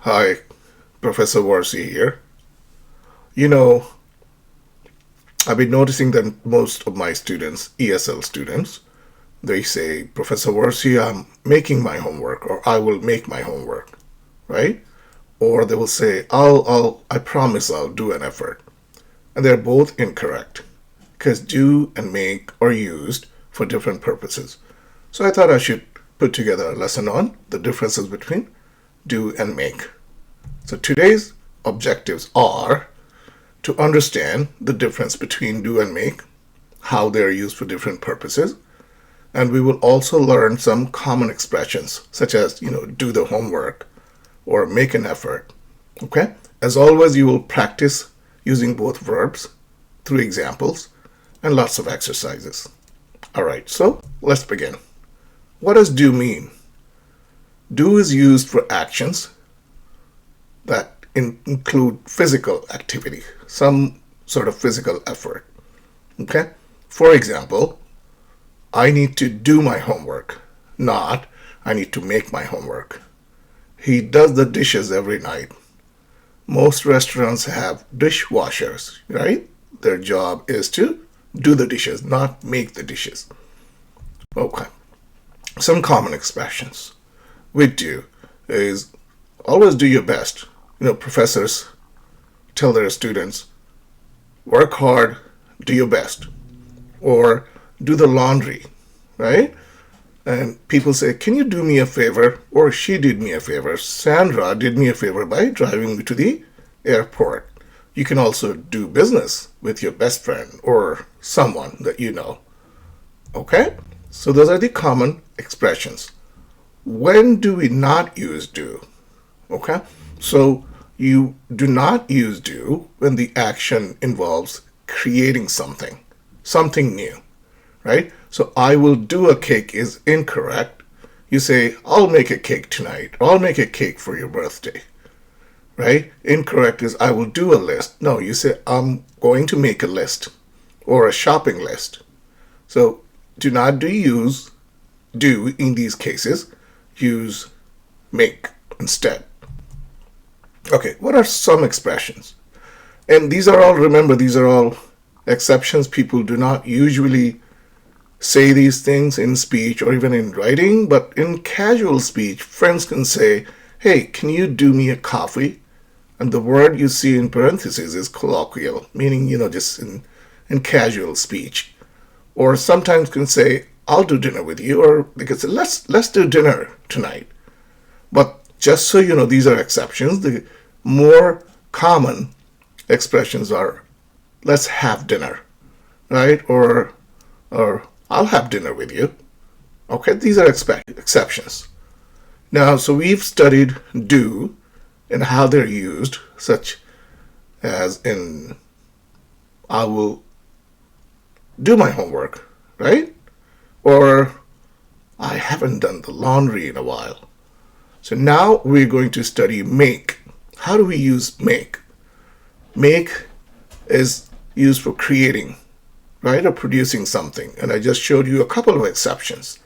Hi, Professor Warsi here. You know, I've been noticing that most of my students, ESL students, they say, Professor Warsi, I'm making my homework, or I will make my homework, right? Or they will say, I promise I'll do an effort. And they're both incorrect because do and make are used for different purposes. So I thought I should put together a lesson on the differences between do and make. So today's objectives are to understand the difference between do and make, how they are used for different purposes, and we will also learn some common expressions such as, do the homework or make an effort. Okay? As always, you will practice using both verbs through examples and lots of exercises. All right, so let's begin. What does do mean? Do is used for actions that include physical activity, some sort of physical effort. Okay? For example, I need to do my homework, not I need to make my homework. He does the dishes every night. Most restaurants have dishwashers, right? Their job is to do the dishes, not make the dishes. Okay. Some common expressions with do is always do your best. Professors tell their students, work hard, do your best, or do the laundry, right? And people say, can you do me a favor? Or she did me a favor. Sandra did me a favor by driving me to the airport. You can also do business with your best friend or someone that you know. Okay? So those are the common expressions. When do we not use do? Okay? So you do not use do when the action involves creating something new, right? So I will do a cake is incorrect. You say, I'll make a cake tonight, or I'll make a cake for your birthday, right? Incorrect is I will do a list. No, you say, I'm going to make a list or a shopping list. So do not do in these cases, use make instead. Okay, what are some expressions? And these are all exceptions. People do not usually say these things in speech or even in writing, but in casual speech, friends can say, hey, can you do me a coffee? And the word you see in parentheses is colloquial, meaning, just in casual speech. Or sometimes can say, I'll do dinner with you, or they can say, let's do dinner tonight. But just so you know, these are exceptions. The more common expressions are, let's have dinner, right? Or I'll have dinner with you. Okay, these are exceptions. Now, so we've studied do and how they're used, such as in I will do my homework, right? Or I haven't done the laundry in a while. So now we're going to study make. How do we use make? Make is used for creating, right, or producing something. And I just showed you a couple of exceptions.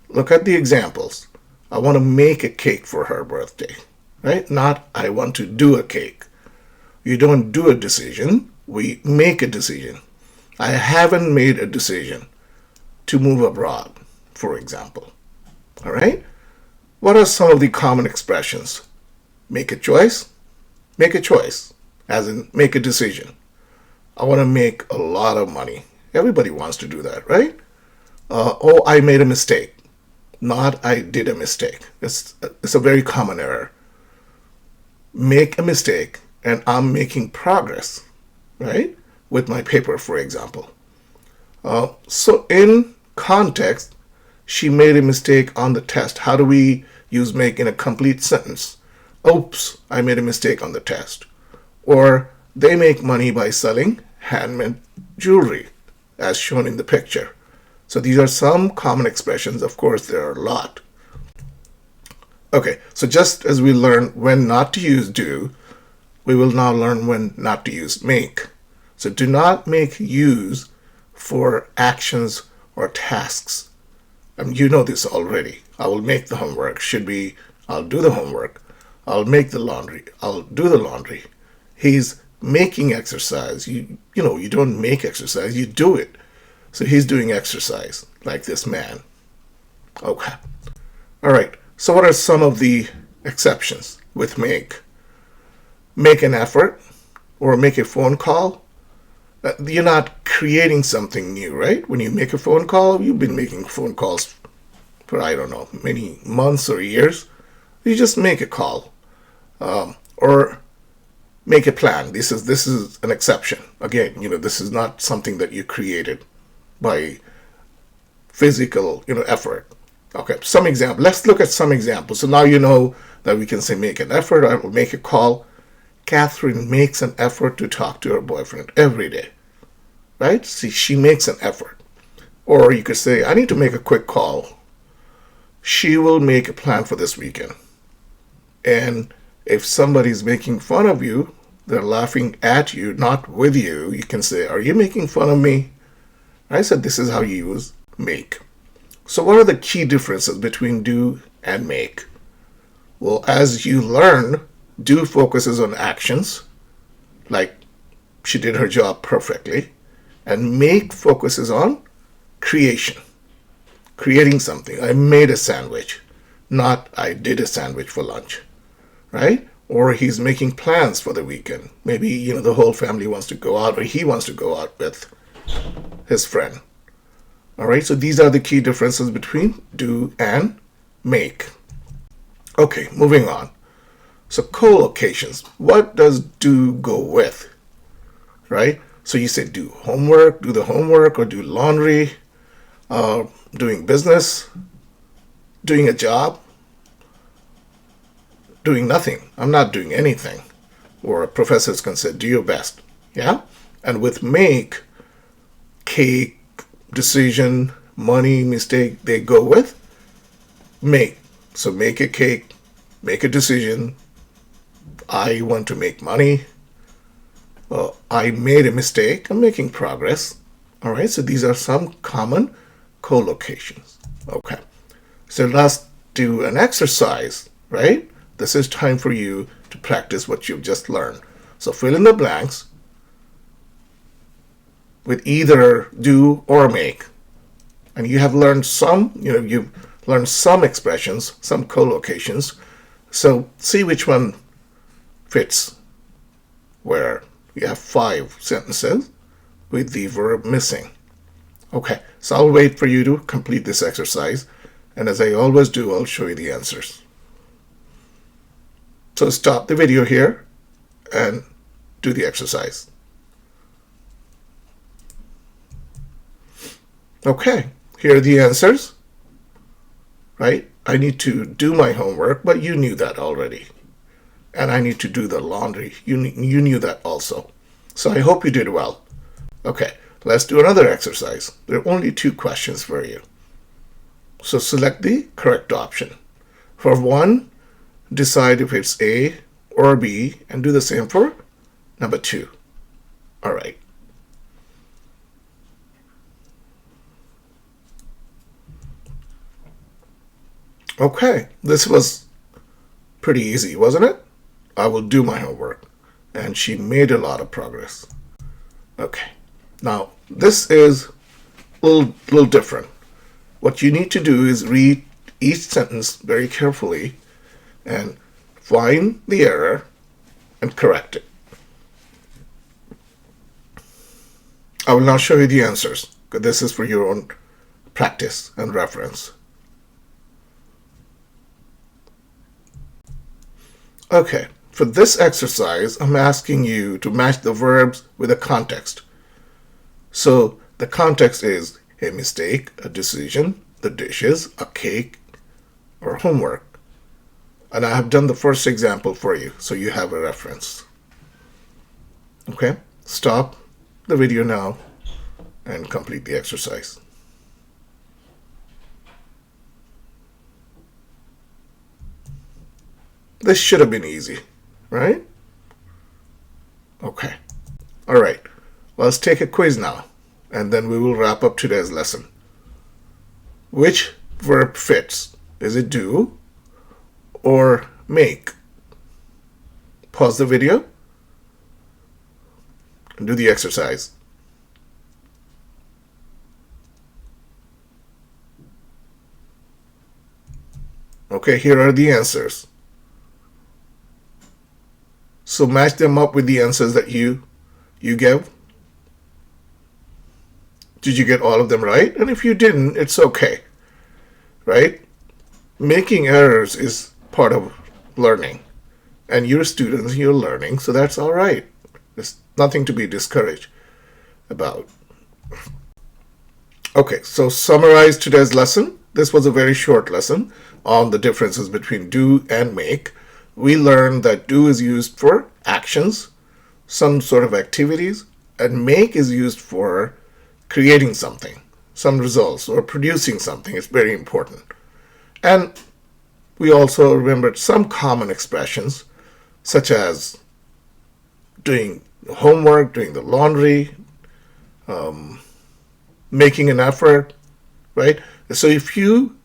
Look at the examples. I want to make a cake for her birthday, right? Not I want to do a cake. You don't do a decision, we make a decision. I haven't made a decision to move abroad, for example. All right? What are some of the common expressions? Make a choice. Make a choice, as in make a decision. I want to make a lot of money. Everybody wants to do that, right? I made a mistake. Not I did a mistake. It's a very common error. Make a mistake and I'm making progress, right? With my paper, for example. So in context, she made a mistake on the test. How do we use make in a complete sentence? Oops, I made a mistake on the test. Or they make money by selling handmade jewelry, as shown in the picture. So these are some common expressions. Of course, there are a lot. Okay, so just as we learned when not to use do, we will now learn when not to use make. So do not make use for actions or tasks. You know this already. I will make the homework should be I'll do the homework. I'll make the laundry. I'll do the laundry. He's making exercise. You don't make exercise, you do it. So he's doing exercise, like this man. Okay. All right. So what are some of the exceptions with make? Make an effort or make a phone call. You're not creating something new, right? When you make a phone call, you've been making phone calls for, I don't know, many months or years. You just make a call. Or make a plan. This is an exception. Again, this is not something that you created by physical, effort. Okay, some example. Let's look at some examples. So now you know that we can say make an effort or make a call. Catherine makes an effort to talk to her boyfriend every day. Right? See, she makes an effort. Or you could say, I need to make a quick call. She will make a plan for this weekend. And if somebody's making fun of you, they're laughing at you, not with you, you can say, are you making fun of me? I said this is how you use make. So what are the key differences between do and make? Well, as you learn, do focuses on actions, like she did her job perfectly, and make focuses on creation, creating something. I made a sandwich, not I did a sandwich for lunch, right? Or he's making plans for the weekend. Maybe, the whole family wants to go out or he wants to go out with his friend. All right, so these are the key differences between do and make. Okay, moving on. So co-locations. What does do go with? Right? So you say do homework, do the homework, or do laundry, doing business, doing a job, doing nothing. I'm not doing anything. Or professors can say do your best. Yeah? And with make, cake, decision, money, mistake, they go with make. So make a cake, make a decision. I want to make money. I made a mistake. I'm making progress. All right, so these are some common co-locations. Okay, so let's do an exercise, right? This is time for you to practice what you've just learned. So fill in the blanks with either do or make. And you have learned you've learned some expressions, some co-locations. So see which one fits, where you have 5 sentences with the verb missing. Okay, so I'll wait for you to complete this exercise. And as I always do, I'll show you the answers. So stop the video here and do the exercise. Okay, here are the answers, right? I need to do my homework, but you knew that already. And I need to do the laundry. You knew that also. So I hope you did well. Okay, let's do another exercise. There are only 2 questions for you. So select the correct option. For 1, decide if it's A or B, and do the same for number 2. All right. Okay, this was pretty easy, wasn't it? I will do my homework. And she made a lot of progress. Okay, now this is a little different. What you need to do is read each sentence very carefully and find the error and correct it. I will now show you the answers. This is for your own practice and reference. Okay, for this exercise, I'm asking you to match the verbs with the context. So the context is a mistake, a decision, the dishes, a cake, or homework. And I have done the first example for you, so you have a reference. Okay, stop the video now and complete the exercise. This should have been easy, right? Okay. All right. Let's take a quiz now, and then we will wrap up today's lesson. Which verb fits? Is it do or make? pause the video and do the exercise. Okay, here are the answers. So match them up with the answers that you gave. Did you get all of them right? And if you didn't, it's okay, right? Making errors is part of learning. And you're students, you're learning, so that's all right. There's nothing to be discouraged about. Okay, so summarize today's lesson. This was a very short lesson on the differences between do and make. We learned that do is used for actions, some sort of activities, and make is used for creating something, some results, or producing something. It's very important. And we also remembered some common expressions, such as doing homework, doing the laundry, making an effort, right? So if you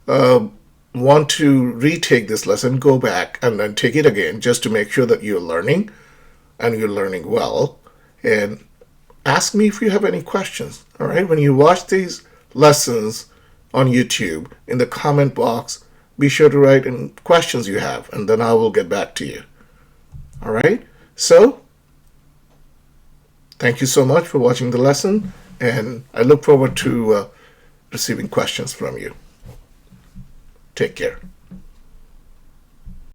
want to retake this lesson, go back and then take it again just to make sure that you're learning and you're learning well. And ask me if you have any questions, all right? When you watch these lessons on YouTube, in the comment box, be sure to write in questions you have, and then I will get back to you. All right? So, thank you so much for watching the lesson, and I look forward to receiving questions from you. Take care.